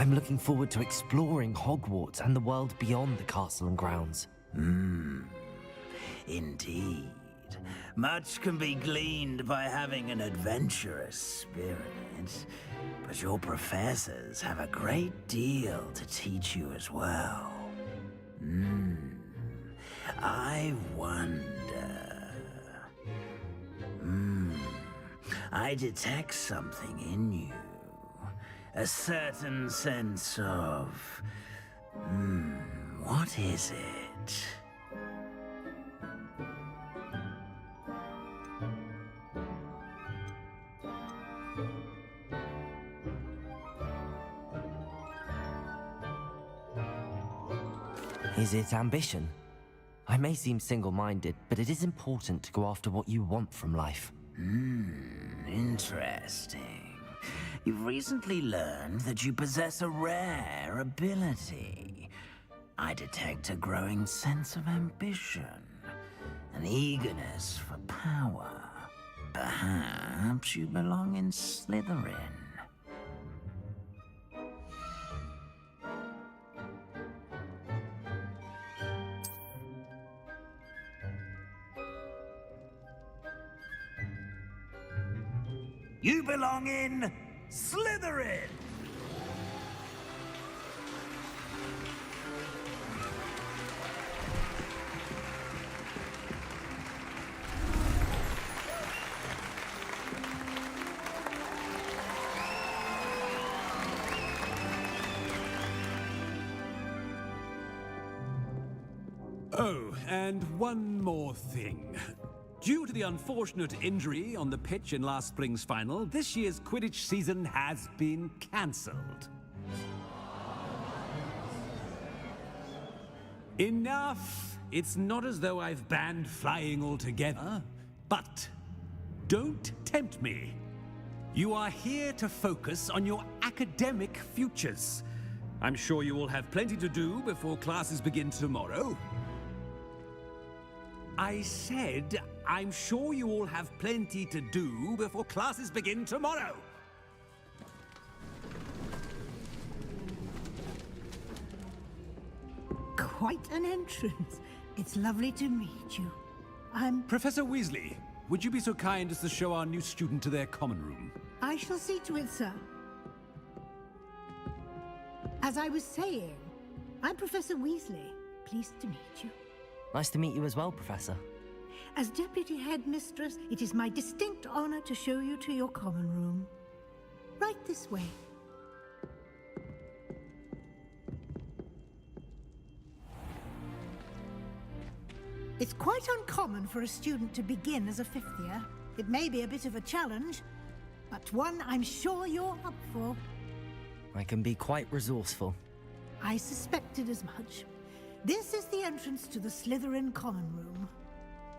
I'm looking forward to exploring Hogwarts and the world beyond the castle and grounds. Indeed. Much can be gleaned by having an adventurous spirit, but your professors have a great deal to teach you as well. I wonder... I detect something in you. A certain sense of... what is it? Is it ambition? I may seem single-minded, but it is important to go after what you want from life. Interesting. You've recently learned that you possess a rare ability. I detect a growing sense of ambition, an eagerness for power. Perhaps you belong in Slytherin. You belong in Slytherin! Oh, and one more thing. Due to the unfortunate injury on the pitch in last spring's final, this year's Quidditch season has been cancelled. Enough! It's not as though I've banned flying altogether, but don't tempt me. You are here to focus on your academic futures. I'm sure you will have plenty to do before classes begin tomorrow. I said, I'm sure you all have plenty to do before classes begin tomorrow. Quite an entrance. It's lovely to meet you. I'm... Professor Weasley, would you be so kind as to show our new student to their common room? I shall see to it, sir. As I was saying, I'm Professor Weasley. Pleased to meet you. Nice to meet you as well, Professor. As Deputy Headmistress, it is my distinct honor to show you to your common room. Right this way. It's quite uncommon for a student to begin as a fifth year. It may be a bit of a challenge, but one I'm sure you're up for. I can be quite resourceful. I suspected as much. This is the entrance to the Slytherin common room.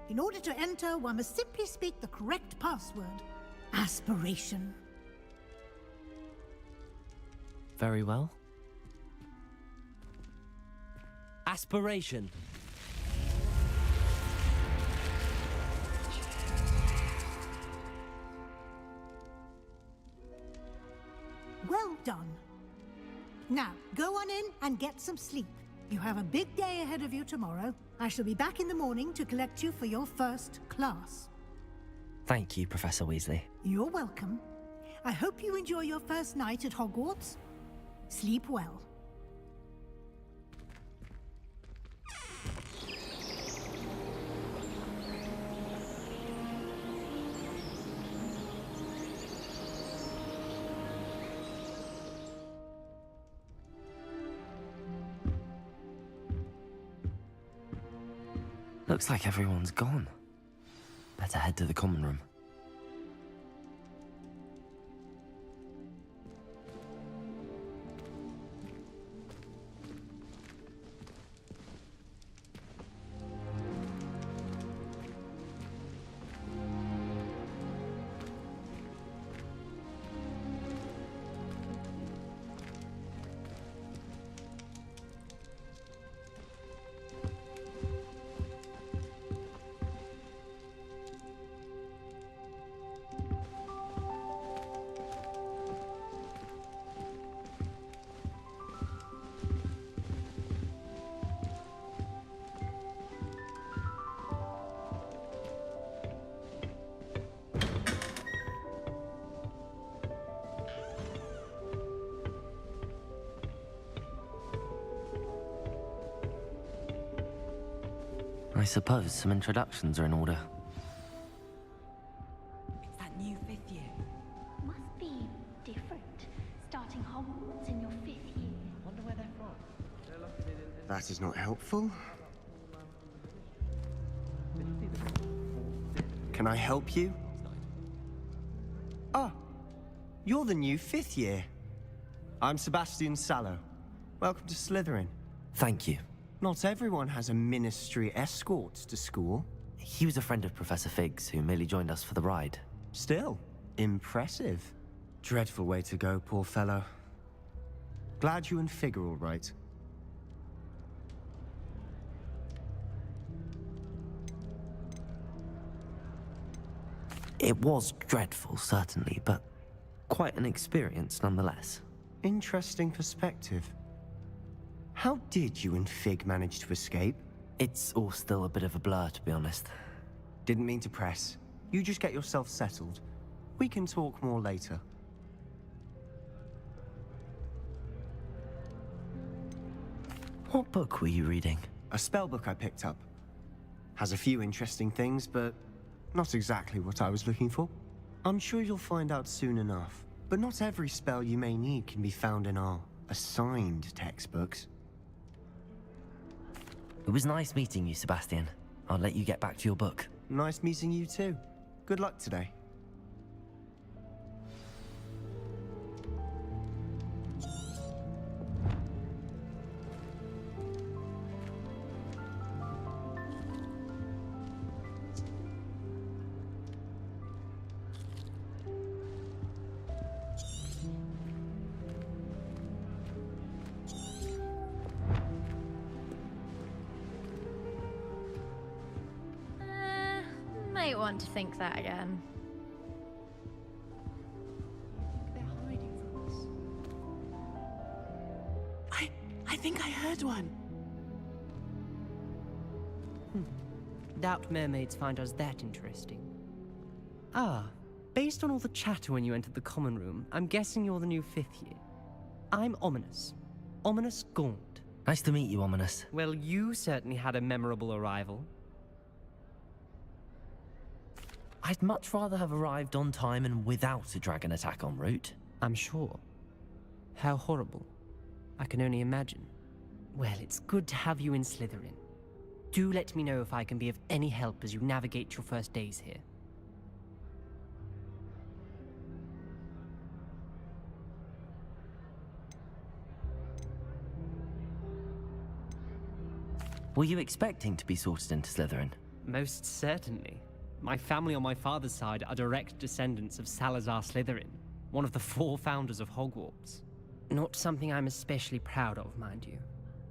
In order to enter, one must simply speak the correct password. Aspiration. Very well. Aspiration. Well done. Now, go on in and get some sleep. You have a big day ahead of you tomorrow. I shall be back in the morning to collect you for your first class. Thank you, Professor Weasley. You're welcome. I hope you enjoy your first night at Hogwarts. Sleep well. Looks like everyone's gone. Better head to the common room. I suppose some introductions are in order. It's that new 5th year. Must be different, starting Hogwarts in your 5th year. Wonder where they're from. That is not helpful. Can I help you? Ah, you're the new 5th year. I'm Sebastian Sallow. Welcome to Slytherin. Thank you. Not everyone has a ministry escort to school. He was a friend of Professor Fig's who merely joined us for the ride. Still, impressive. Dreadful way to go, poor fellow. Glad you and Fig are all right. It was dreadful, certainly, but quite an experience nonetheless. Interesting perspective. How did you and Fig manage to escape? It's all still a bit of a blur, to be honest. Didn't mean to press. You just get yourself settled. We can talk more later. What book were you reading? A spell book I picked up. Has a few interesting things, but not exactly what I was looking for. I'm sure you'll find out soon enough. But not every spell you may need can be found in our assigned textbooks. It was nice meeting you, Sebastian. I'll let you get back to your book. Nice meeting you too. Good luck today. Might want to think that again. They're hiding from us. I think I heard one. Doubt mermaids find us that interesting. Ah, based on all the chatter when you entered the common room, I'm guessing you're the new 5th year. I'm Ominous. Ominous Gaunt. Nice to meet you, Ominous. Well, you certainly had a memorable arrival. I'd much rather have arrived on time and without a dragon attack en route. I'm sure. How horrible. I can only imagine. Well, it's good to have you in Slytherin. Do let me know if I can be of any help as you navigate your first days here. Were you expecting to be sorted into Slytherin? Most certainly. My family on my father's side are direct descendants of Salazar Slytherin, one of the 4 founders of Hogwarts. Not something I'm especially proud of, mind you.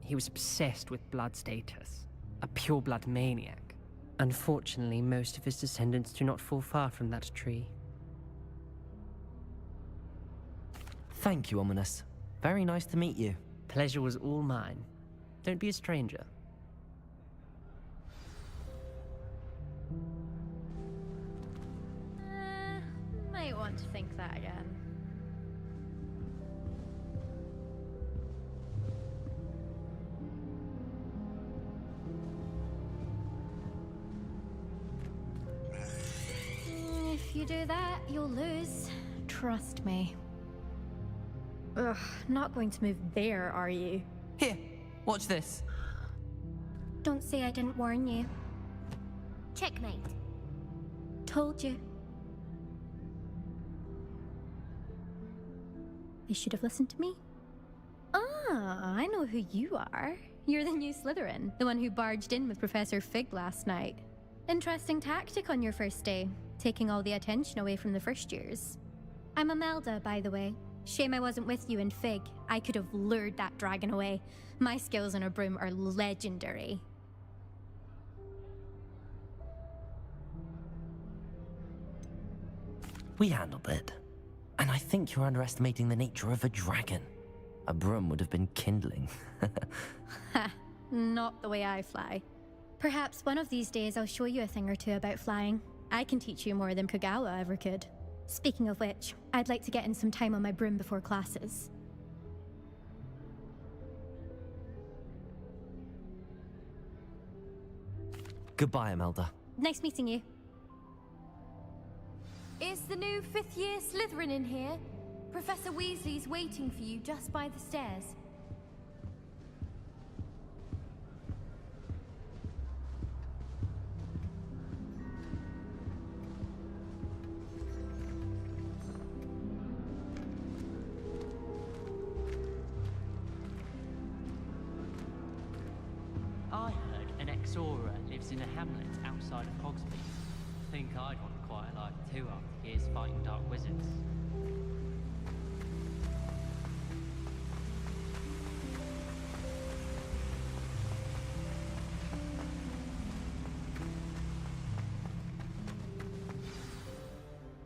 He was obsessed with blood status, a pure-blood maniac. Unfortunately, most of his descendants do not fall far from that tree. Thank you, Ominous. Very nice to meet you. Pleasure was all mine. Don't be a stranger. Might want to think that again. If you do that, you'll lose. Trust me. Ugh, not going to move there, are you? Here, watch this. Don't say I didn't warn you. Checkmate. Told you. You should have listened to me. Ah, I know who you are. You're the new Slytherin, the one who barged in with Professor Fig last night. Interesting tactic on your first day, taking all the attention away from the first years. I'm Imelda, by the way. Shame I wasn't with you in Fig. I could have lured that dragon away. My skills on a broom are legendary. We handled it. And I think you're underestimating the nature of a dragon. A broom would have been kindling. Ha, not the way I fly. Perhaps one of these days I'll show you a thing or two about flying. I can teach you more than Kogawa ever could. Speaking of which, I'd like to get in some time on my broom before classes. Goodbye, Imelda. Nice meeting you. Is the new fifth-year Slytherin in here? Professor Weasley's waiting for you just by the stairs. I heard an ex-Aura lives in a hamlet outside of Hogsmeade. Think I'd want a quiet life too after years fighting dark wizards.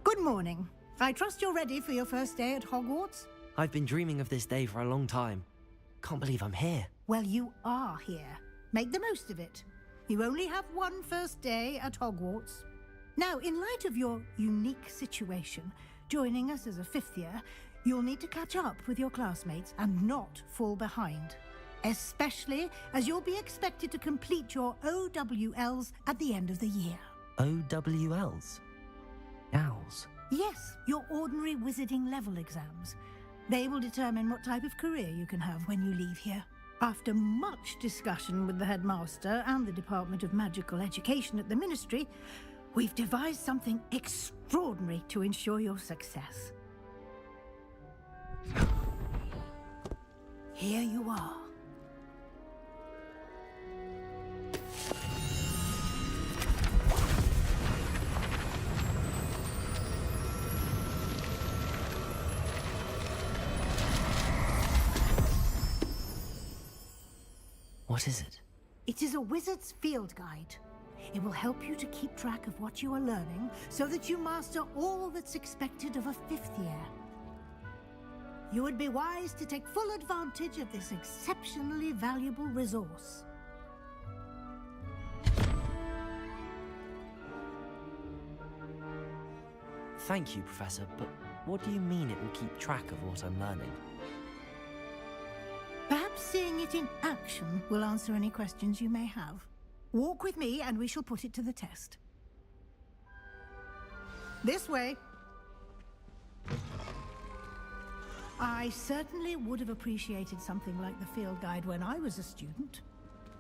Good morning. I trust you're ready for your first day at Hogwarts? I've been dreaming of this day for a long time. Can't believe I'm here. Well, you are here. Make the most of it. You only have one first day at Hogwarts. Now, in light of your unique situation, joining us as a fifth year, you'll need to catch up with your classmates and not fall behind. Especially as you'll be expected to complete your OWLs at the end of the year. OWLs? Owls? Yes, your ordinary wizarding level exams. They will determine what type of career you can have when you leave here. After much discussion with the headmaster and the Department of Magical Education at the Ministry, we've devised something extraordinary to ensure your success. Here you are. What is it? It is a wizard's field guide. It will help you to keep track of what you are learning so that you master all that's expected of a fifth year. You would be wise to take full advantage of this exceptionally valuable resource. Thank you, Professor, but what do you mean it will keep track of what I'm learning? Perhaps seeing it in action will answer any questions you may have. Walk with me and we shall put it to the test. This way. I certainly would have appreciated something like the field guide when I was a student.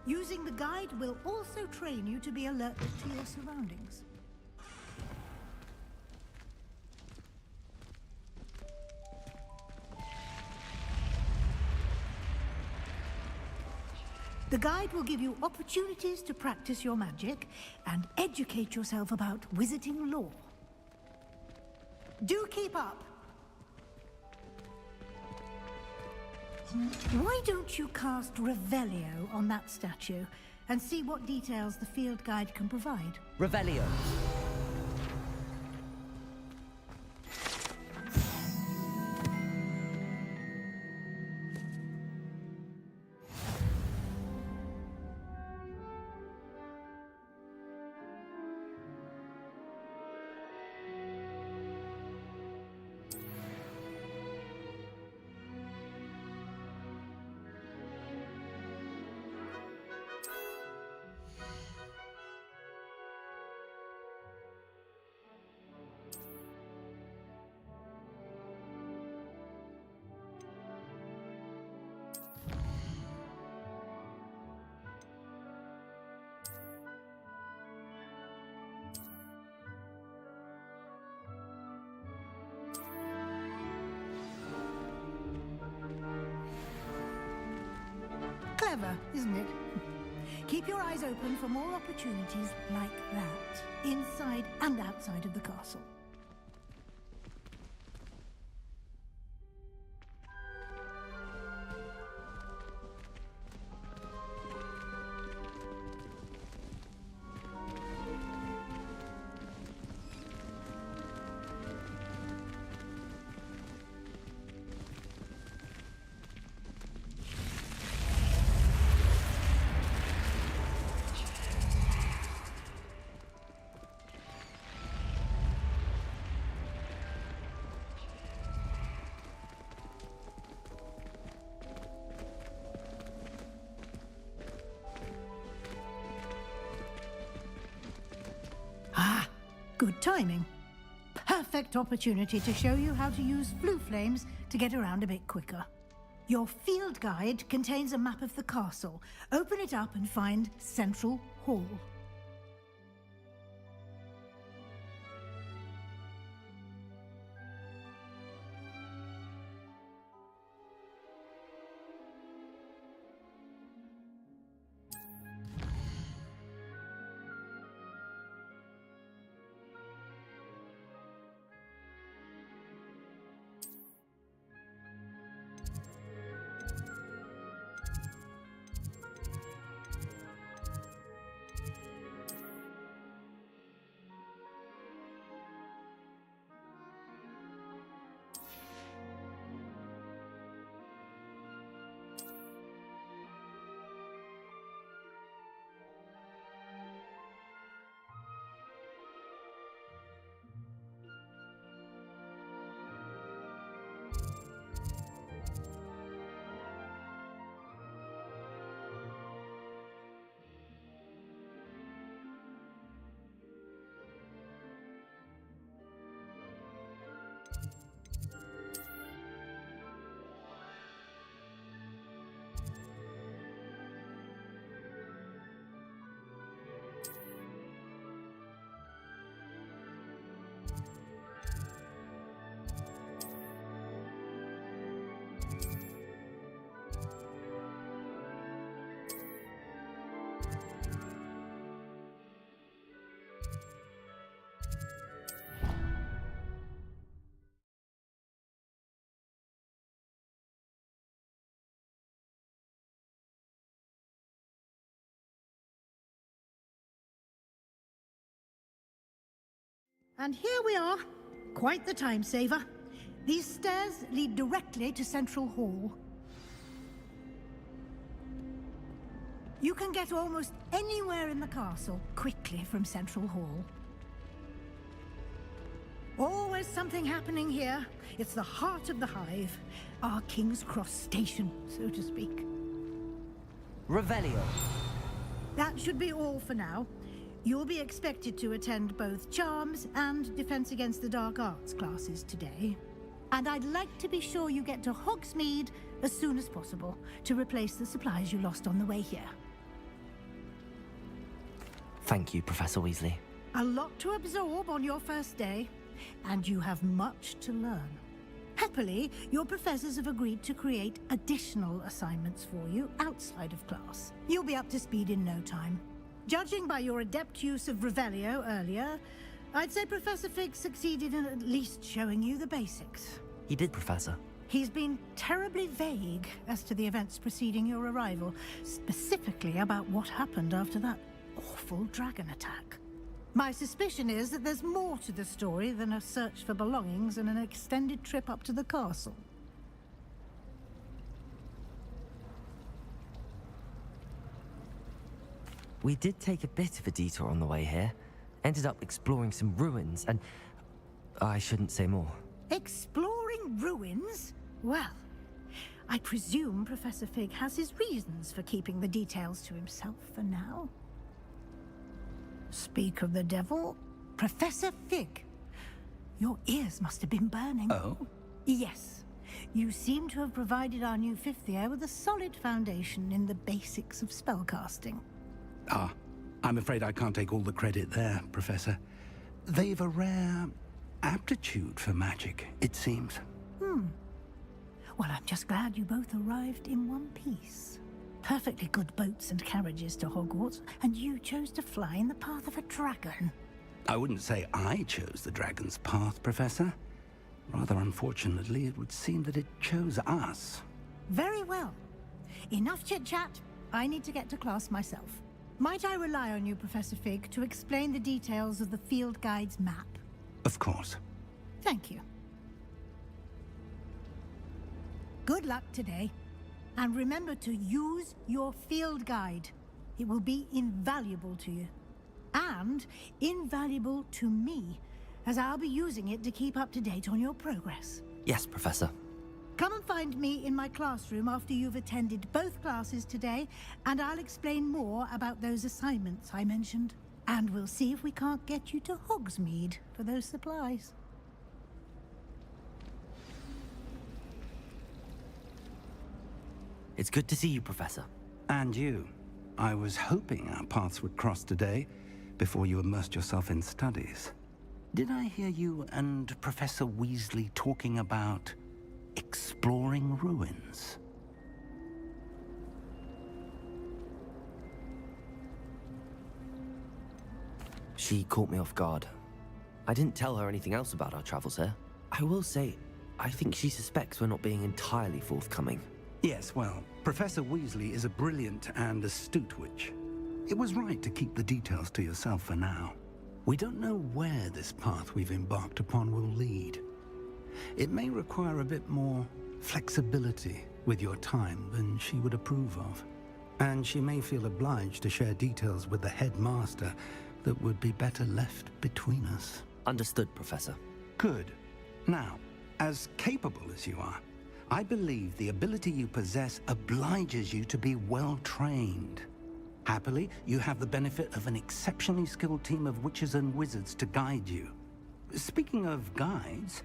Using the guide will also train you to be alert to your surroundings. The guide will give you opportunities to practice your magic and educate yourself about wizarding lore. Do keep up! Why don't you cast Revelio on that statue and see what details the field guide can provide? Revelio. Clever, isn't it? Keep your eyes open for more opportunities like that, inside and outside of the castle. Timing. Perfect opportunity to show you how to use blue flames to get around a bit quicker. Your field guide contains a map of the castle. Open it up and find Central Hall. And here we are. Quite the time saver. These stairs lead directly to Central Hall. You can get almost anywhere in the castle quickly from Central Hall. Always something happening here. It's the heart of the hive. Our King's Cross station, so to speak. Revelio. That should be all for now. You'll be expected to attend both Charms and Defense Against the Dark Arts classes today. And I'd like to be sure you get to Hogsmeade as soon as possible to replace the supplies you lost on the way here. Thank you, Professor Weasley. A lot to absorb on your first day, and you have much to learn. Happily, your professors have agreed to create additional assignments for you outside of class. You'll be up to speed in no time. Judging by your adept use of Revelio earlier, I'd say Professor Fig succeeded in at least showing you the basics. He did, Professor. He's been terribly vague as to the events preceding your arrival, specifically about what happened after that awful dragon attack. My suspicion is that there's more to the story than a search for belongings and an extended trip up to the castle. We did take a bit of a detour on the way here. Ended up exploring some ruins and... I shouldn't say more. Exploring ruins? Well, I presume Professor Fig has his reasons for keeping the details to himself for now. Speak of the devil, Professor Fig. Your ears must have been burning. Oh? Yes. You seem to have provided our new fifth year with a solid foundation in the basics of spellcasting. Ah, I'm afraid I can't take all the credit there, Professor. They've a rare aptitude for magic, it seems. Well, I'm just glad you both arrived in one piece. Perfectly good boats and carriages to Hogwarts, and you chose to fly in the path of a dragon. I wouldn't say I chose the dragon's path, Professor. Rather unfortunately, it would seem that it chose us. Very well. Enough chit-chat. I need to get to class myself. Might I rely on you, Professor Fig, to explain the details of the field guide's map? Of course. Thank you. Good luck today. And remember to use your field guide. It will be invaluable to you. And invaluable to me, as I'll be using it to keep up to date on your progress. Yes, Professor. Come and find me in my classroom after you've attended both classes today, and I'll explain more about those assignments I mentioned. And we'll see if we can't get you to Hogsmeade for those supplies. It's good to see you, Professor. And you. I was hoping our paths would cross today, before you immersed yourself in studies. Did I hear you and Professor Weasley talking about exploring ruins? She caught me off guard. I didn't tell her anything else about our travels here. I will say, I think she suspects we're not being entirely forthcoming. Yes, well, Professor Weasley is a brilliant and astute witch. It was right to keep the details to yourself for now. We don't know where this path we've embarked upon will lead. It may require a bit more flexibility with your time than she would approve of. And she may feel obliged to share details with the headmaster that would be better left between us. Understood, Professor. Good. Now, as capable as you are, I believe the ability you possess obliges you to be well trained. Happily, you have the benefit of an exceptionally skilled team of witches and wizards to guide you. Speaking of guides,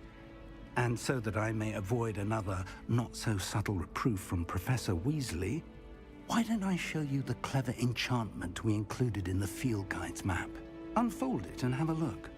and so that I may avoid another not-so-subtle reproof from Professor Weasley, why don't I show you the clever enchantment we included in the field guide's map? Unfold it and have a look.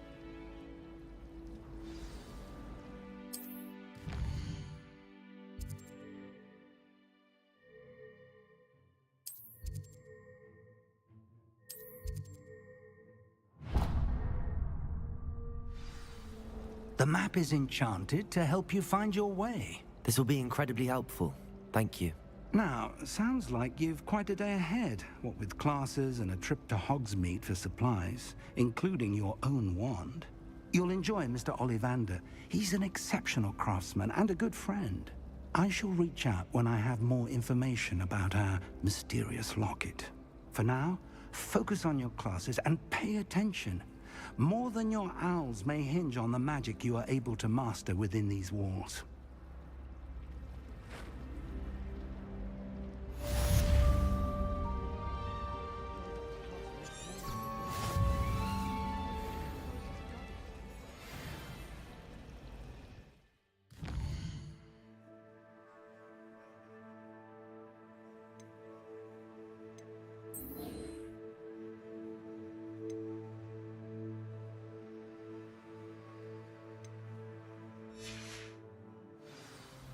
The map is enchanted to help you find your way. This will be incredibly helpful. Thank you. Now, sounds like you've quite a day ahead, what with classes and a trip to Hogsmeade for supplies, including your own wand. You'll enjoy Mr. Ollivander. He's an exceptional craftsman and a good friend. I shall reach out when I have more information about our mysterious locket. For now, focus on your classes and pay attention. More than your owls may hinge on the magic you are able to master within these walls.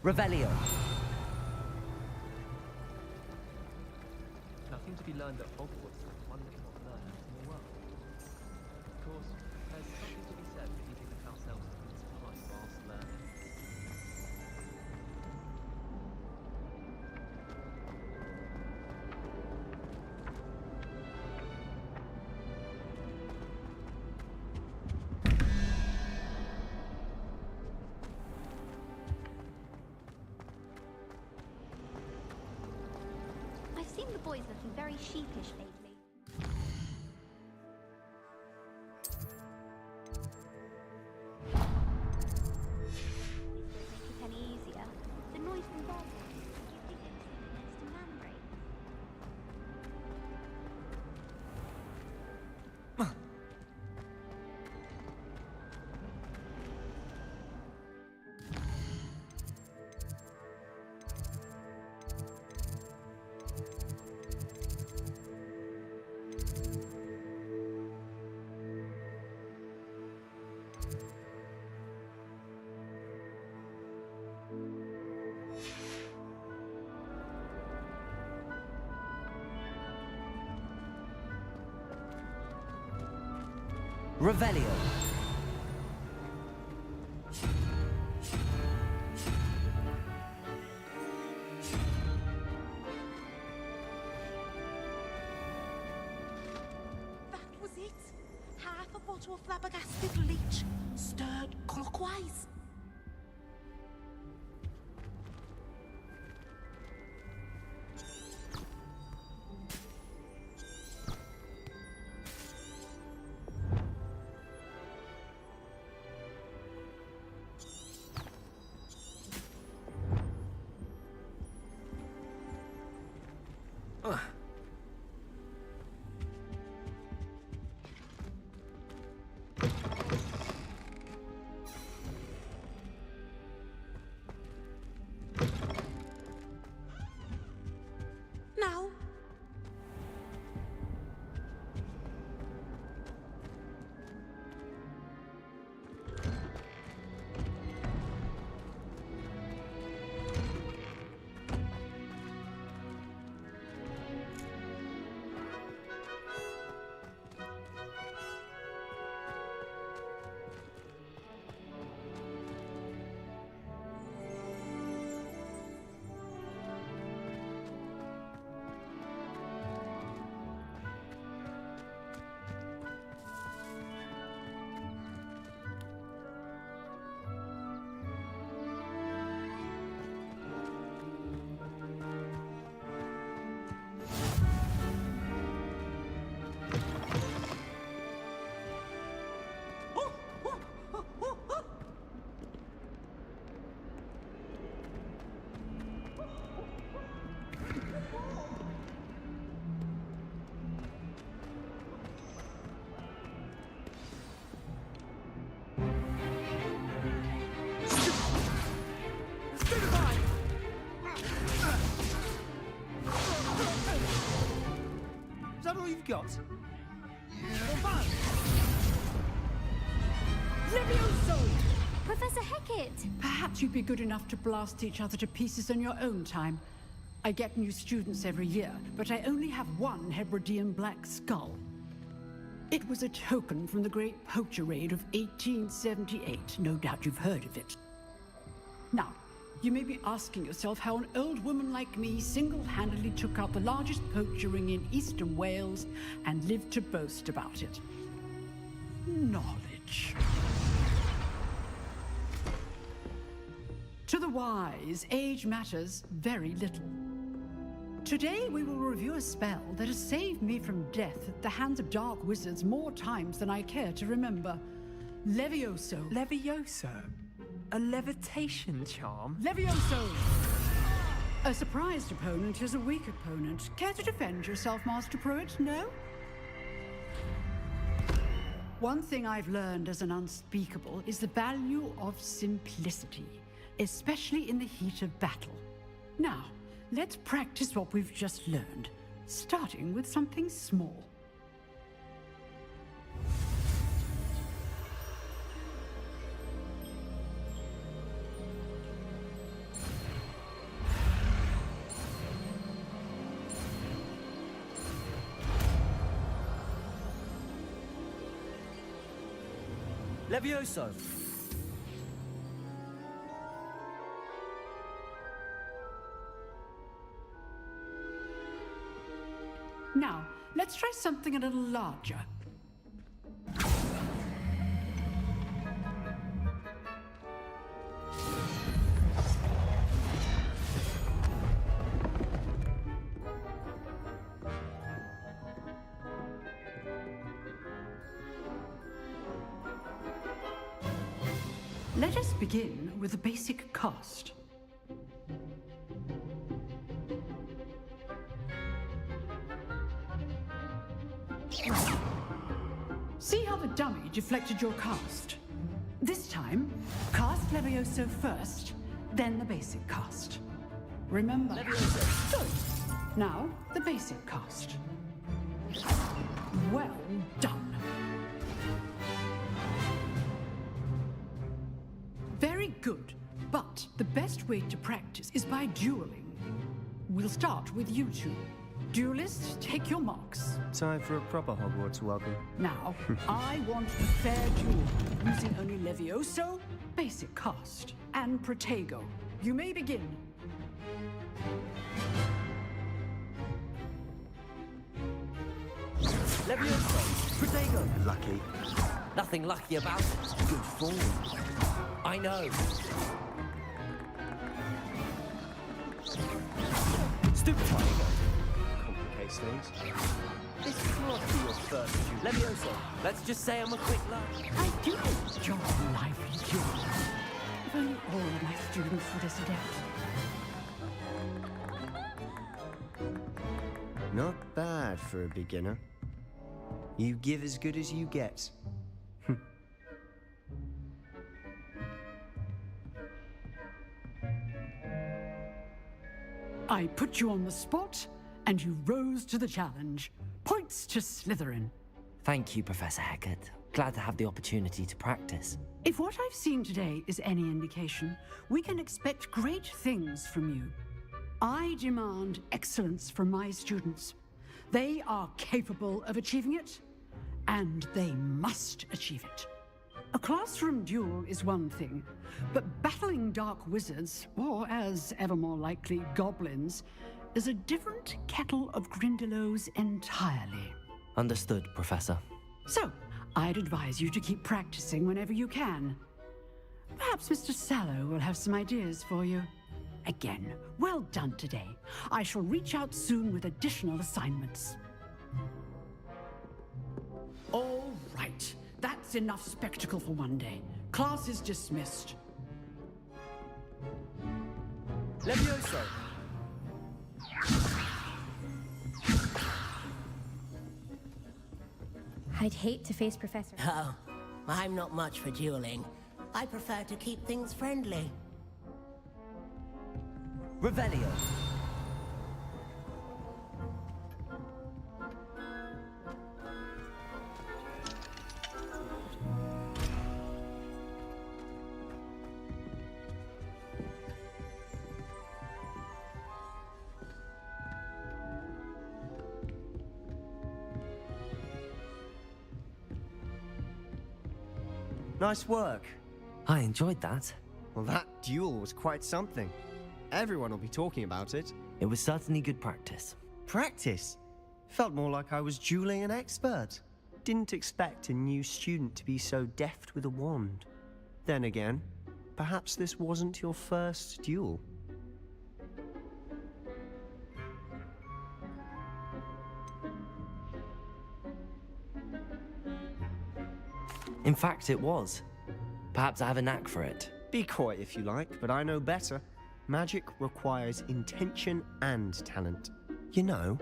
Revelio. Nothing to be learned at Hogwarts that one cannot learn out in the world. Of course, there's something to be said for keeping ourselves occupied whilst learning. I've seen the boys looking very sheepish lately. These don't make it any easier. The noise from their voices keep the instinct next to man-brain. Revelio. That was it. Half a bottle of flabbergasted leech, stirred clockwise. Now. Is that all you've got? Levioso! Professor Hecat! Perhaps you'd be good enough to blast each other to pieces on your own time. I get new students every year, but I only have one Hebridean black skull. It was a token from the Great Poacher Raid of 1878. No doubt you've heard of it. Now, you may be asking yourself how an old woman like me single-handedly took out the largest poacher ring in eastern Wales and lived to boast about it. Knowledge. To the wise, age matters very little. Today we will review a spell that has saved me from death at the hands of dark wizards more times than I care to remember. Levioso. Levioso? A levitation charm? Levioso! A surprised opponent is a weak opponent. Care to defend yourself, Master Pruitt? No? One thing I've learned as an unspeakable is the value of simplicity, especially in the heat of battle. Now, let's practice what we've just learned, starting with something small. Levioso! Now, let's try something a little larger. Let us begin with the basic cast. See how the dummy deflected your cast? This time, cast Levioso first, then the basic cast. Remember. Levioso. Good. Now, the basic cast. Well done. Very good, but the best way to practice is by dueling. We'll start with you two. Duelists, take your marks. Time for a proper Hogwarts welcome. Now, I want a fair duel, using only Levioso, basic cast, and Protego. You may begin. Levioso! Protego! Lucky. Nothing lucky about it. Good form. I know. Stupid Protego! Complicates things. This can't be your first duel. Levioso! Let's just say I'm a quick learner. I do enjoy lively duels. If only all of my students were as adept. Not bad for a beginner. You give as good as you get. I put you on the spot, and you rose to the challenge. Points to Slytherin. Thank you, Professor Hecat. Glad to have the opportunity to practice. If what I've seen today is any indication, we can expect great things from you. I demand excellence from my students. They are capable of achieving it, and they must achieve it. A classroom duel is one thing, but battling dark wizards, or as ever more likely, goblins, is a different kettle of Grindylows entirely. Understood, Professor. So, I'd advise you to keep practicing whenever you can. Perhaps Mr. Sallow will have some ideas for you. Again, well done today. I shall reach out soon with additional assignments. All right. That's enough spectacle for one day. Class is dismissed. Levioso! I'd hate to face Professor. Oh, I'm not much for dueling. I prefer to keep things friendly. Revelio! Nice work. I enjoyed that. Well, that duel was quite something. Everyone will be talking about it. It was certainly good practice. Practice? Felt more like I was dueling an expert. Didn't expect a new student to be so deft with a wand. Then again, perhaps this wasn't your first duel. In fact, it was. Perhaps I have a knack for it. Be coy if you like, but I know better. Magic requires intention and talent. You know,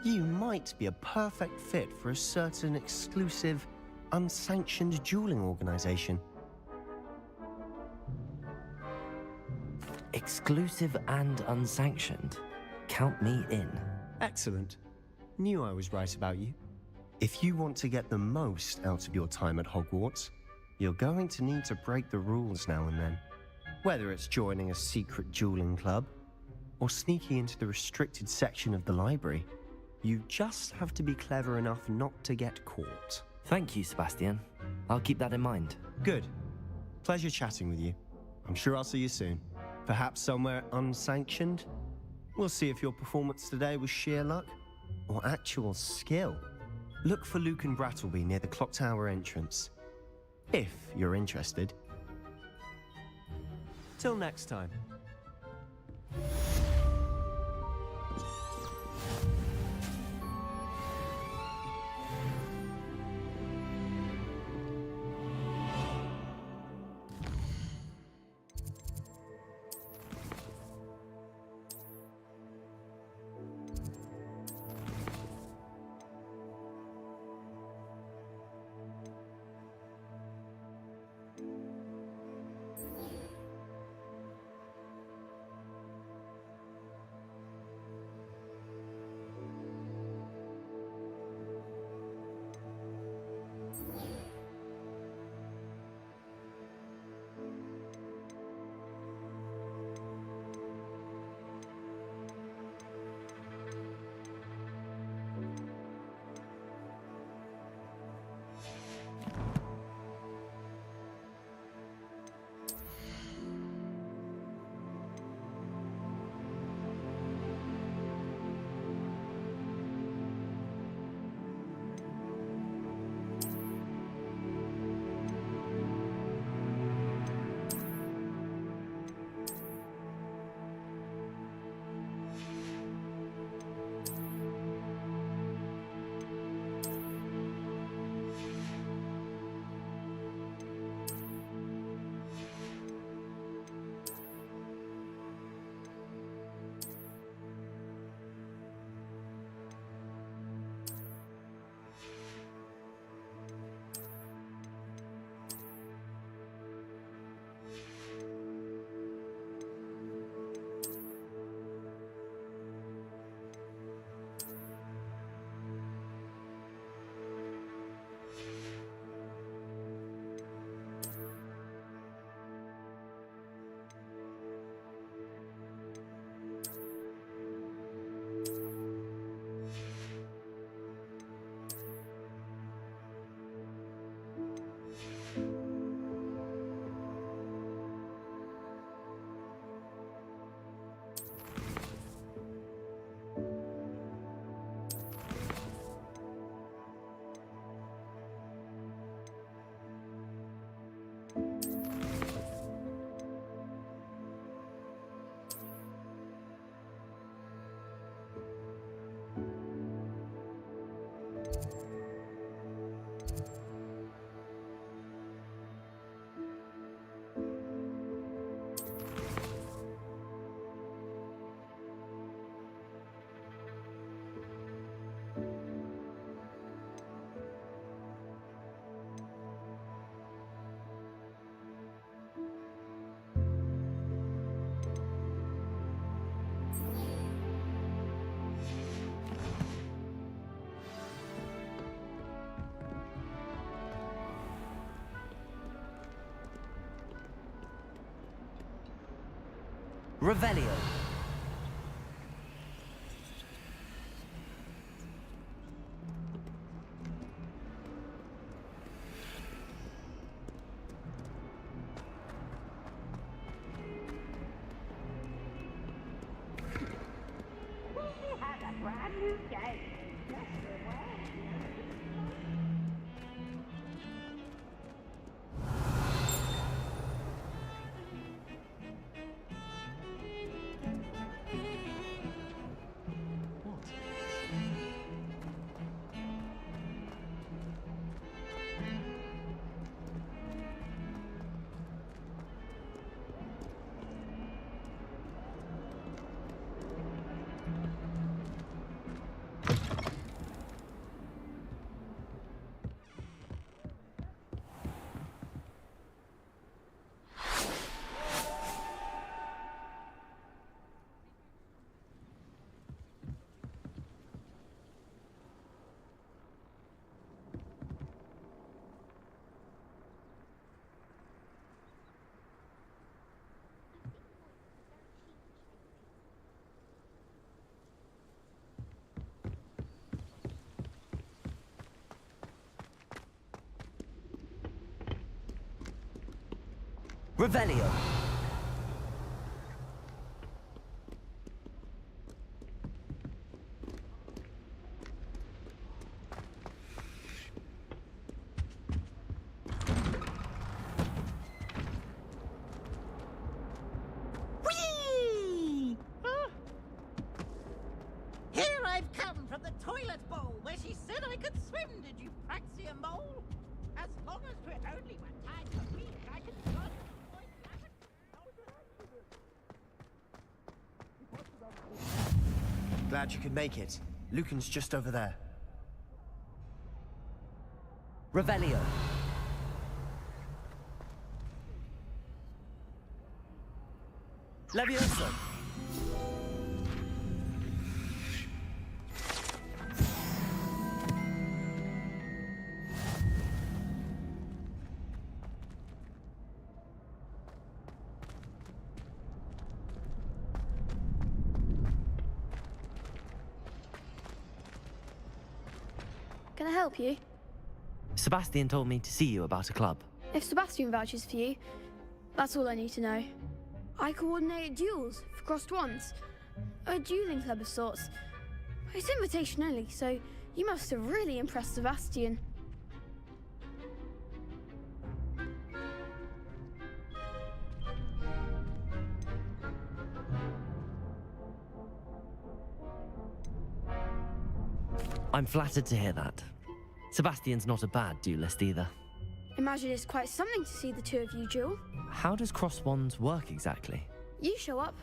you might be a perfect fit for a certain exclusive, unsanctioned dueling organization. Exclusive and unsanctioned. Count me in. Excellent. Knew I was right about you. If you want to get the most out of your time at Hogwarts, you're going to need to break the rules now and then. Whether it's joining a secret dueling club, or sneaking into the restricted section of the library, you just have to be clever enough not to get caught. Thank you, Sebastian. I'll keep that in mind. Good. Pleasure chatting with you. I'm sure I'll see you soon. Perhaps somewhere unsanctioned? We'll see if your performance today was sheer luck, or actual skill. Look for Luke and Brattleby near the clock tower entrance. If you're interested. Till next time. Revelio. Revelio. Whee! Here I've come from the toilet bowl where she said I could swim, did you praxia mole? As long as we're only one time a week, I can start to avoid Glad you could make it. Lucan's just over there. Revelio. Levioso. Can I help you? Sebastian told me to see you about a club. If Sebastian vouches for you, that's all I need to know. I coordinate duels for crossed wands. A dueling club of sorts. It's invitation only, so you must have really impressed Sebastian. I'm flattered to hear that. Sebastian's not a bad duelist either. Imagine it's quite something to see the two of you duel. How does cross wands work exactly? You show up,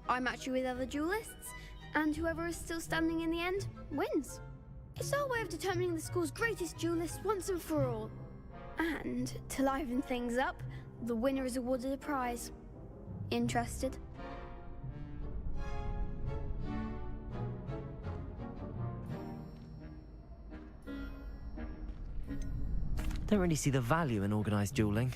I match you with other duelists, and whoever is still standing in the end wins. It's our way of determining the school's greatest duelist once and for all. And to liven things up, the winner is awarded a prize. Interested? Don't really see the value in organized dueling.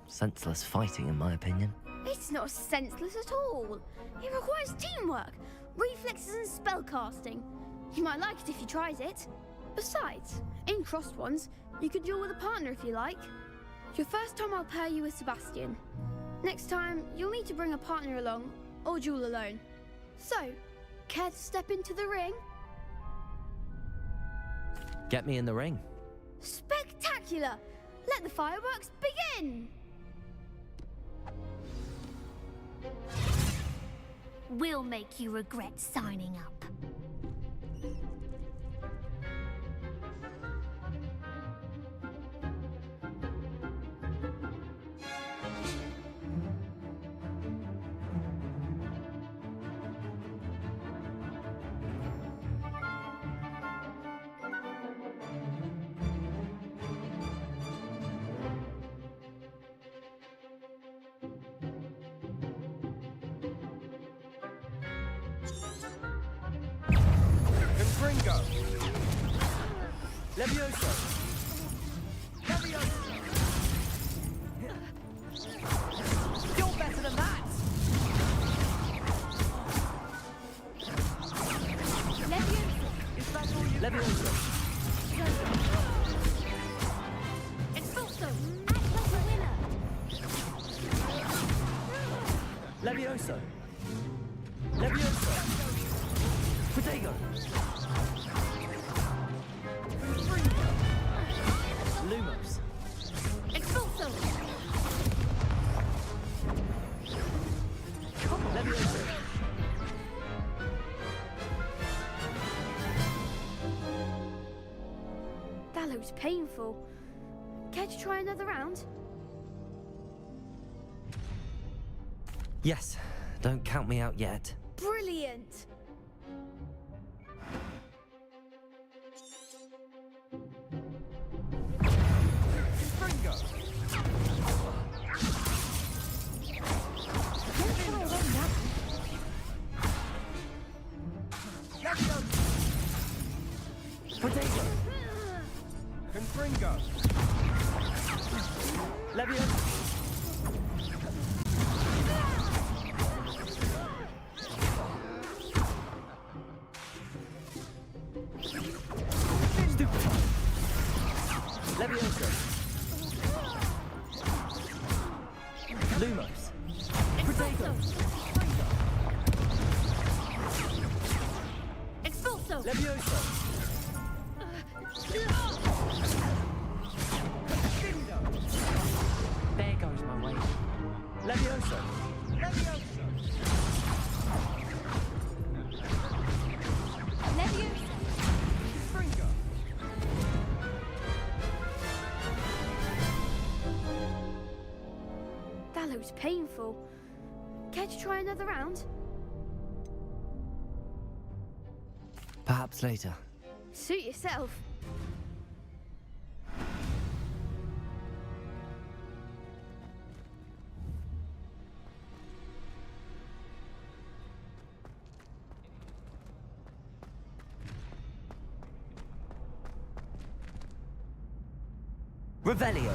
Senseless fighting, in my opinion. It's not senseless at all. It requires teamwork, reflexes and spellcasting. You might like it if you tried it. Besides, in crossed ones, you could duel with a partner if you like. Your first time I'll pair you with Sebastian. Next time, you'll need to bring a partner along, or duel alone. So, care to step into the ring? Get me in the ring. Spectacular! Let the fireworks begin! We'll make you regret signing up. Ringo! Levioso! Levioso! You're better than that! Levioso! Expulso! Act like a winner! Levioso! Levioso! Protego! Lumos! Expulso! Levioso! That looks painful. Care to try another round? Yes, don't count me out yet. Brilliant! Protego! Confringo! Levioso! Levioso! Lumos! Protego! Expulso! Levioso! There goes my way. Levioso! Levioso! Leviosa! Confringo! That looks painful. Care to try another round? Perhaps later. Suit yourself. Revelio!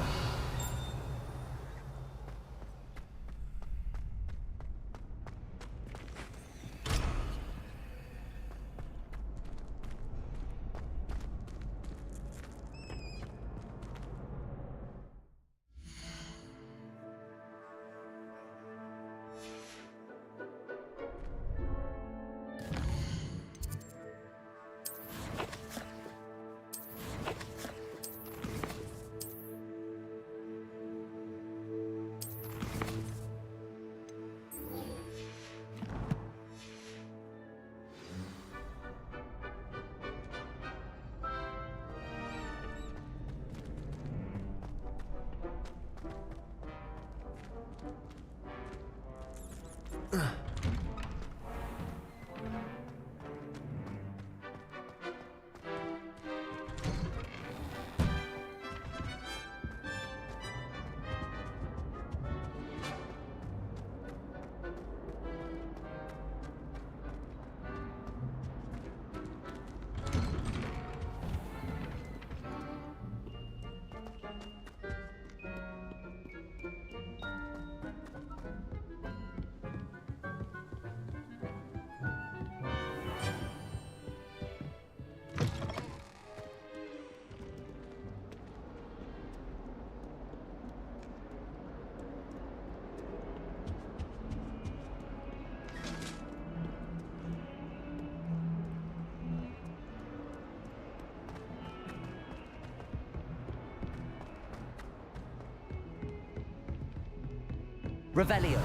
Revelio!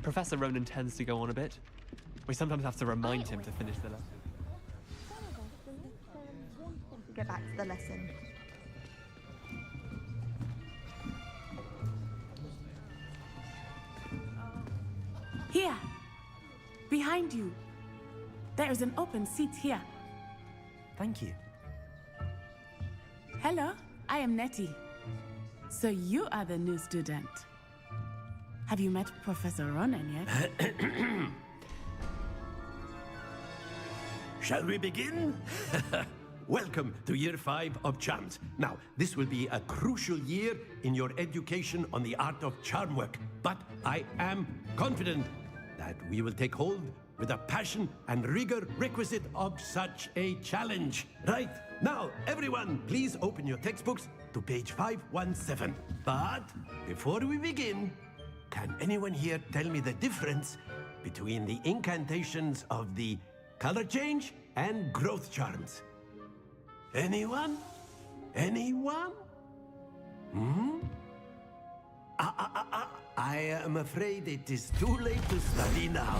Professor Ronan tends to go on a bit. We sometimes have to remind him to finish the lesson. To get back to the lesson. Here! Behind you! There is an open seat here. Thank you. Hello, I am Nettie. So you are the new student. Have you met Professor Ronan yet? Shall we begin? Welcome to Year 5 of Charms. Now, this will be a crucial year in your education on the art of charm work, but I am confident that we will take hold with the passion and rigor requisite of such a challenge. Right, now, everyone, please open your textbooks to page 517. But before we begin, can anyone here tell me the difference between the incantations of the color change and growth charms? Anyone? Anyone? I am afraid it is too late to study now.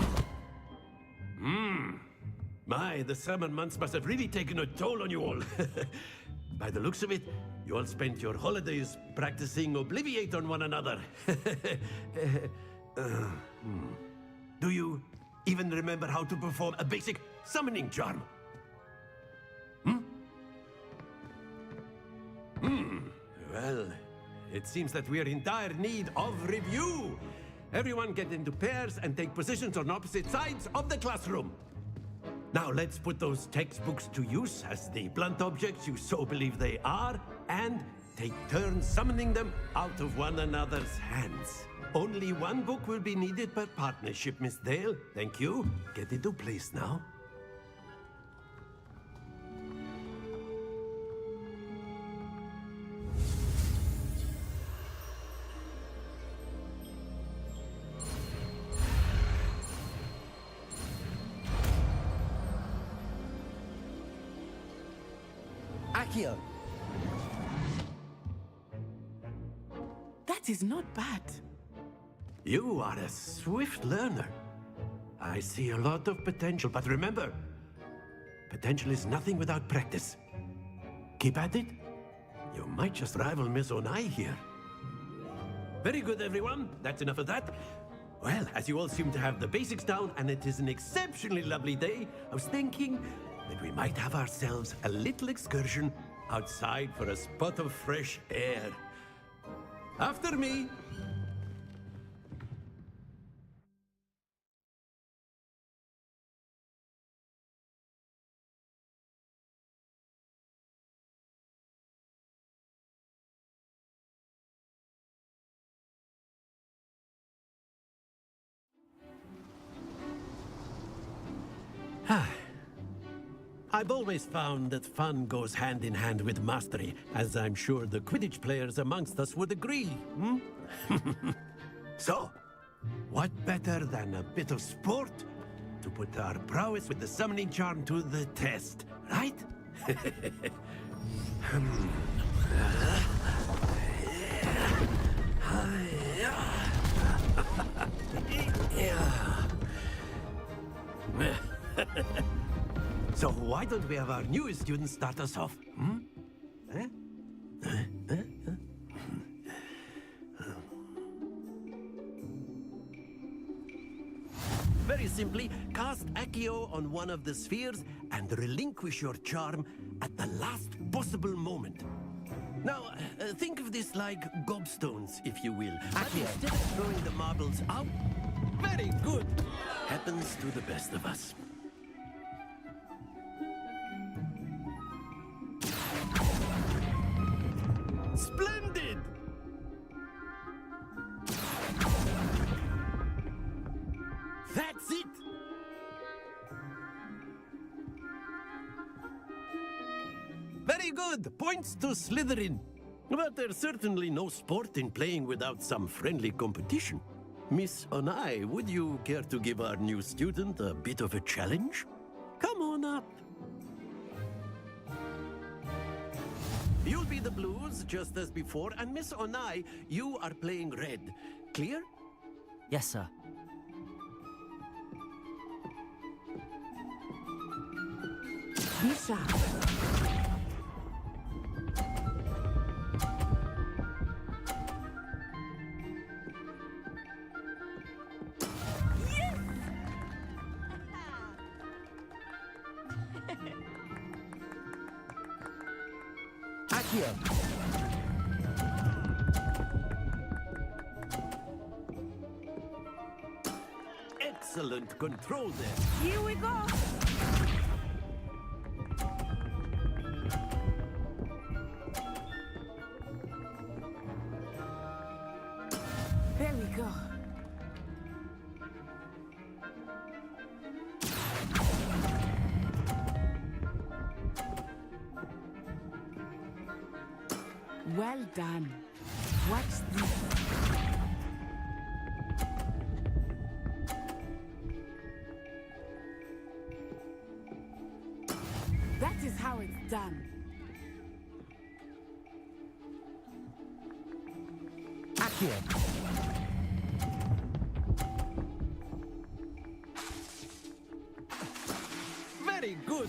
My, the summer months must have really taken a toll on you all. By the looks of it, you all spent your holidays practicing Obliviate on one another. Do you even remember how to perform a basic summoning charm? Well, it seems that we are in dire need of review. Everyone get into pairs and take positions on opposite sides of the classroom. Now let's put those textbooks to use as the blunt objects you so believe they are, and take turns summoning them out of one another's hands. Only one book will be needed per partnership, Miss Dale. Thank you. Get into place now. Akio. That is not bad. You are a swift learner. I see a lot of potential, but remember, potential is nothing without practice. Keep at it. You might just rival Miss Onai here. Very good, everyone. That's enough of that. Well, as you all seem to have the basics down, and it is an exceptionally lovely day, I was thinking that we might have ourselves a little excursion outside for a spot of fresh air. After me. I've always found that fun goes hand in hand with mastery, as I'm sure the Quidditch players amongst us would agree. So, what better than a bit of sport to put our prowess with the summoning charm to the test, right? So why don't we have our newest student start us off? Very simply, cast Accio on one of the spheres and relinquish your charm at the last possible moment. Now, think of this like gobstones, if you will. But instead of throwing the marbles out, very good. Happens to the best of us. Splendid! That's it! Very good! Points to Slytherin. But there's certainly no sport in playing without some friendly competition. Miss Onai, would you care to give our new student a bit of a challenge? Come on up. You'll be the blues, just as before, and Miss Onai, you are playing red. Clear? Yes, sir. Be sharp. Accio. Excellent control there. Here we go. There we go. Well done. Watch this. That is how it's done. Accio. Very good.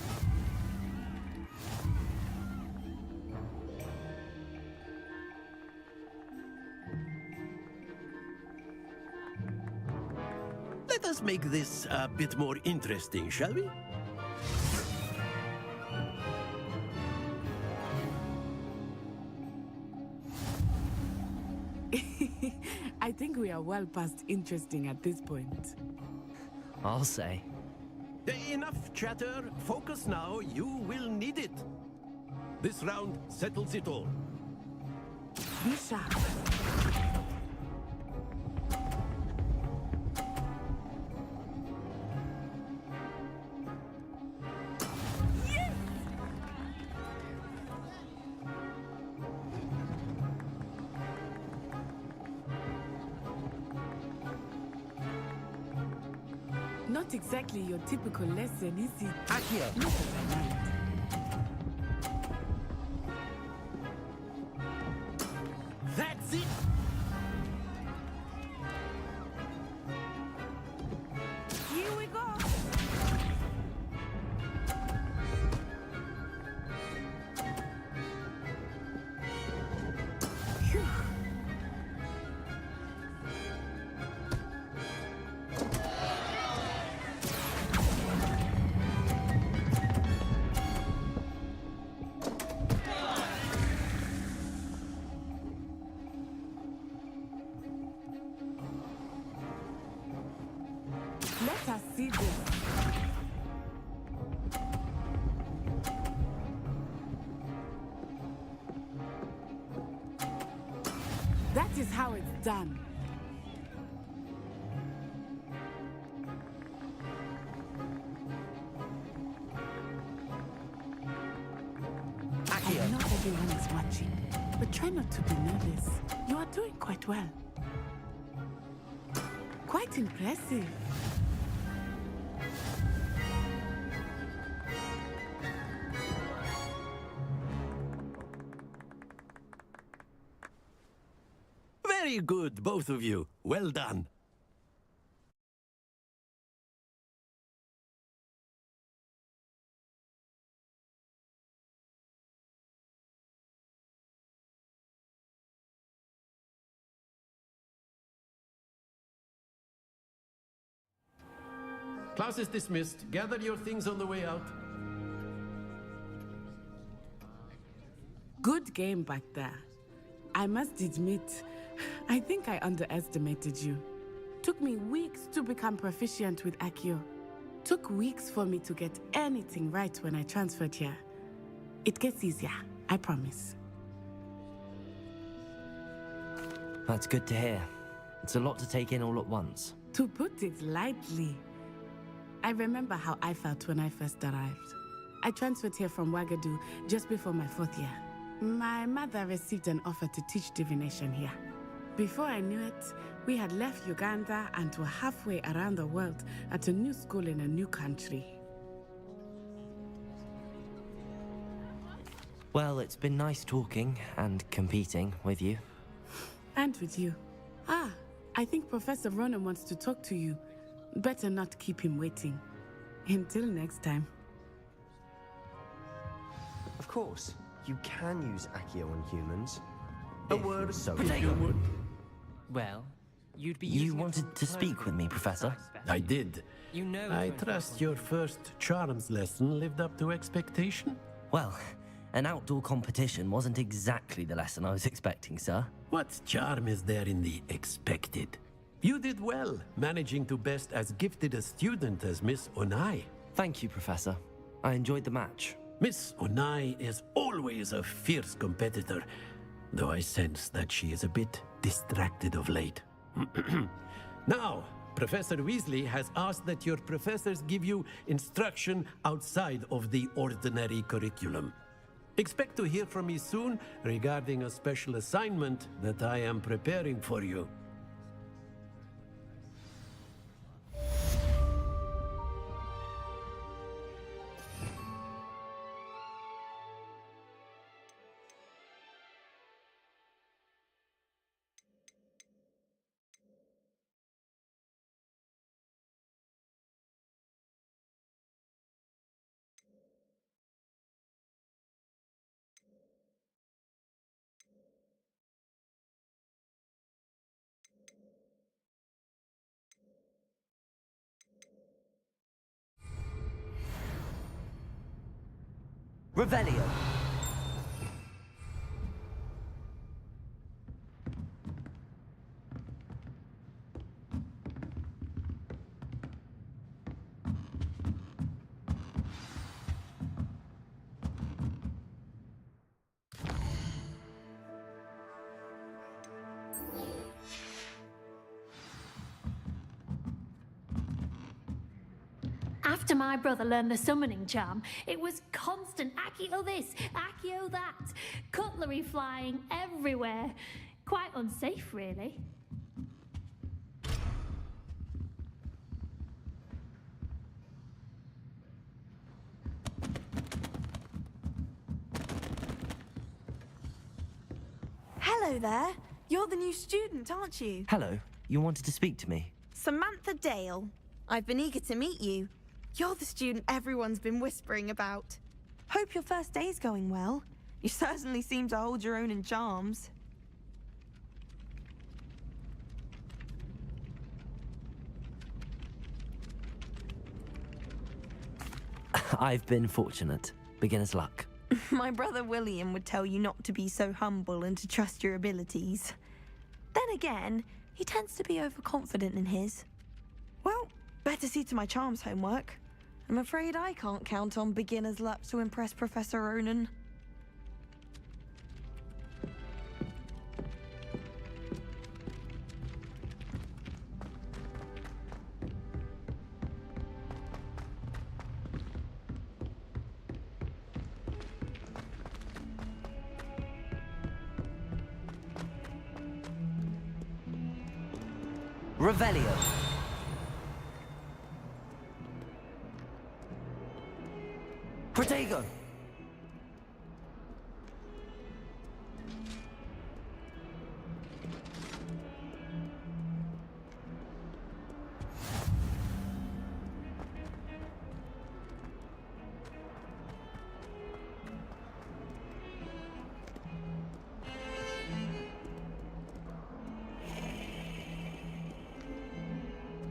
Let us make this a bit more interesting, shall we? I think we are well past interesting at this point. I'll say. Enough chatter. Focus now. You will need it. This round settles it all. Be sharp. Not exactly your typical lesson, is it? Accio. Not that I mind. That's it. Here we go. Phew. Let us see this. That is how it's done. I know everyone is watching, but try not to be nervous. You are doing quite well. Quite impressive. Very good, both of you. Well done. Class is dismissed. Gather your things on the way out. Good game back there. I must admit, I think I underestimated you. Took me weeks to become proficient with Accio. Took weeks for me to get anything right when I transferred here. It gets easier, I promise. That's good to hear. It's a lot to take in all at once. To put it lightly, I remember how I felt when I first arrived. I transferred here from Wagadu just before my 4th year. My mother received an offer to teach divination here. Before I knew it, we had left Uganda and were halfway around the world at a new school in a new country. Well, it's been nice talking and competing with you. And with you. Ah, I think Professor Ronan wants to talk to you. Better not keep him waiting. Until next time. course, you can use Accio on humans. A If word you're so if you you would. Well, you'd be You using it wanted from to speak clothing with me, to Professor? size better. I did. You know I it's trust your first charms lesson lived up to expectation? Well, an outdoor competition wasn't exactly the lesson I was expecting, sir. What charm is there in the expected? You did well, managing to best as gifted a student as Miss Onai. Thank you, Professor. I enjoyed the match. Miss Onai is always a fierce competitor, though I sense that she is a bit distracted of late. Now, Professor Weasley has asked that your professors give you instruction outside of the ordinary curriculum. Expect to hear from me soon regarding a special assignment that I am preparing for you. Revelio. After my brother learned the summoning charm, it was constant Accio this, Accio that, cutlery flying everywhere. Quite unsafe, really. Hello there. You're the new student, aren't you? Hello. You wanted to speak to me? Samantha Dale. I've been eager to meet you. You're the student everyone's been whispering about. Hope your first day's going well. You certainly seem to hold your own in charms. I've been fortunate. Beginner's luck. My brother William would tell you not to be so humble and to trust your abilities. Then again, he tends to be overconfident in his. Well, better see to my charms homework. I'm afraid I can't count on beginner's luck to impress Professor Ronan. Revelio. Protego.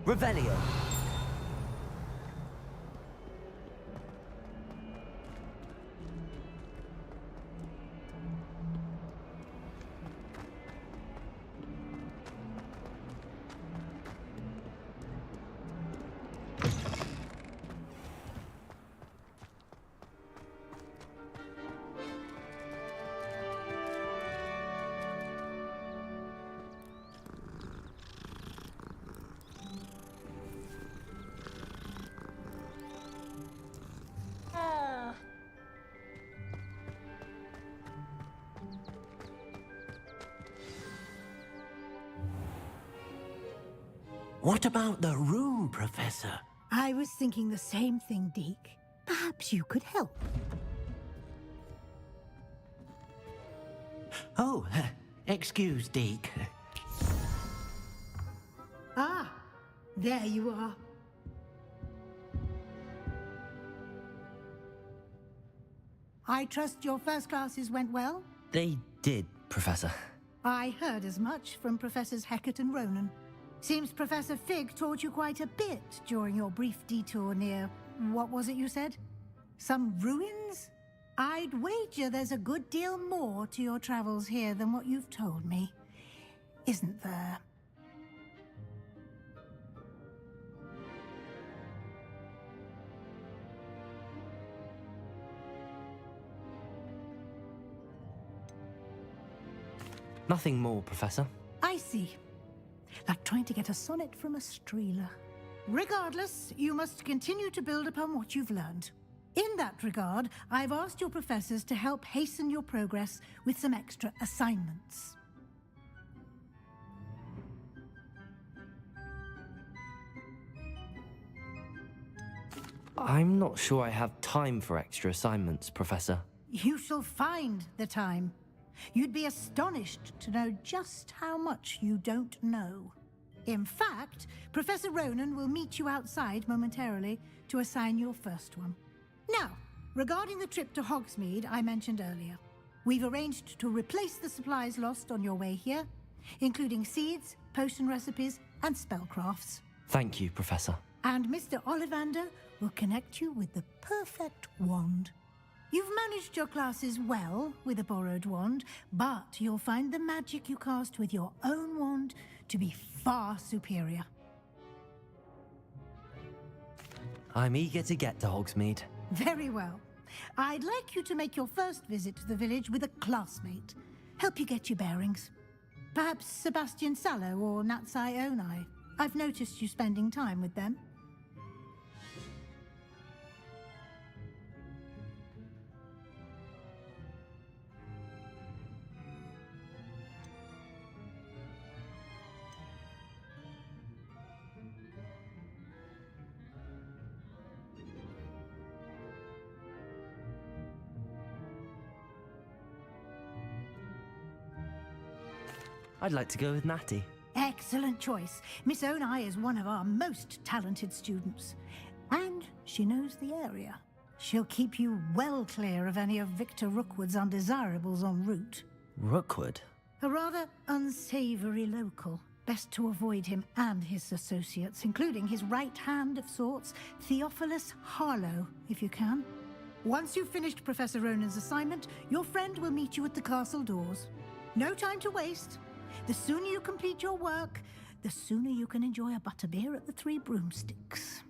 Revelio. What about the room, Professor? I was thinking the same thing, Deke. Perhaps you could help. Oh, excuse, Deke. Ah, there you are. I trust your first classes went well? They did, Professor. I heard as much from Professors Hecat and Ronan. Seems Professor Fig taught you quite a bit during your brief detour near... what was it you said? Some ruins? I'd wager there's a good deal more to your travels here than what you've told me. Isn't there? Nothing more, Professor. I see. Like trying to get a sonnet from a streeler. Regardless, you must continue to build upon what you've learned. In that regard, I've asked your professors to help hasten your progress with some extra assignments. I'm not sure I have time for extra assignments, Professor. You shall find the time. You'd be astonished to know just how much you don't know. In fact, Professor Ronan will meet you outside momentarily to assign your first one. Now, regarding the trip to Hogsmeade I mentioned earlier, we've arranged to replace the supplies lost on your way here, including seeds, potion recipes, and spellcrafts. Thank you, Professor. And Mr. Ollivander will connect you with the perfect wand. You've managed your classes well with a borrowed wand, but you'll find the magic you cast with your own wand to be far superior. I'm eager to get to Hogsmeade. Very well. I'd like you to make your first visit to the village with a classmate. Help you get your bearings. Perhaps Sebastian Sallow or Natsai Onai. I've noticed you spending time with them. I'd like to go with Natty. Excellent choice. Miss Onai is one of our most talented students. And she knows the area. She'll keep you well clear of any of Victor Rookwood's undesirables en route. Rookwood? A rather unsavory local. Best to avoid him and his associates, including his right hand of sorts, Theophilus Harlow, if you can. Once you've finished Professor Ronan's assignment, your friend will meet you at the castle doors. No time to waste. The sooner you complete your work, the sooner you can enjoy a butterbeer at the Three Broomsticks.